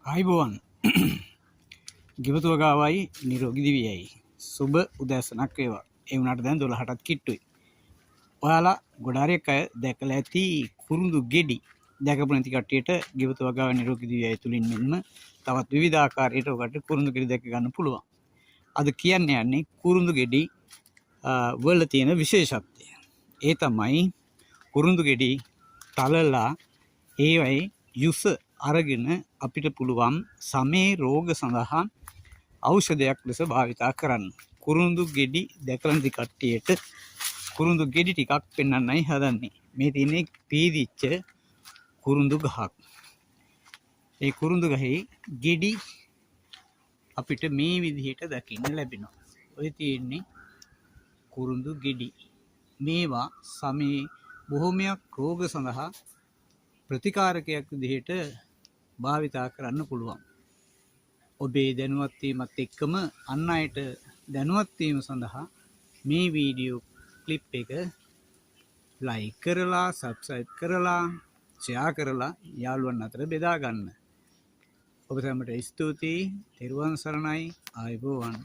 ආයිබෝවන් ගිවතුවගාවයි නිරෝගී දිවියයි සුබ උදෑසනක් වේවා. ඒ වුණාට දැන් 12ටත් කිට්ටුයි. ඔයාලා ගොඩාරියක් අය දැකලා ඇති කුරුඳු ගෙඩි. දැකපු නැති කට්ටියට ගිවතුවගාව නිරෝගී දිවියයි තුලින් මෙන්න තවත් විවිධ ආකාරයකට ඔකට කුරුඳු ගෙඩි දැක ගන්න පුළුවන්. අද කියන්නේ කුරුඳු ගෙඩි වල තියෙන විශේෂත්වය. ඒ තමයි කුරුඳු ගෙඩි තලලා ඒවයි යුස අරගෙන අපිට පුළුවන් සමේ රෝග සඳහා ඖෂධයක් ලෙස භාවිතා කරන්න. කුරුඳු ගෙඩි දැකලා නැති කට්ටියට කුරුඳු ගෙඩි ටිකක් පෙන්වන්නයි හදන්නේ. මේ තියෙන්නේ පීදිච්ච කුරුඳු ගහක්. ඒ කුරුඳු ගහේ ගෙඩි අපිට මේ විදිහට දකින්න ලැබෙනවා. ඔය තියෙන්නේ කුරුඳු ගෙඩි. මේවා සමේ බොහොමයක් රෝග සඳහා ප්‍රතිකාරකයක් විදිහට භාවිතා කරන්න පුළුවන්. ඔබේ දැනුවත් වීමත් එක්කම අන් අයට දැනුවත් වීම සඳහා මේ වීඩියෝ ක්ලිප් එක ලයික් කරලා, සබ්ස්ක්‍රයිබ් කරලා, ෂෙයා කරලා යාළුවන් අතර බෙදා ගන්න. ඔබ සැමට ස්තුතියි. තෙරුවන් සරණයි. ආයුබෝවන්.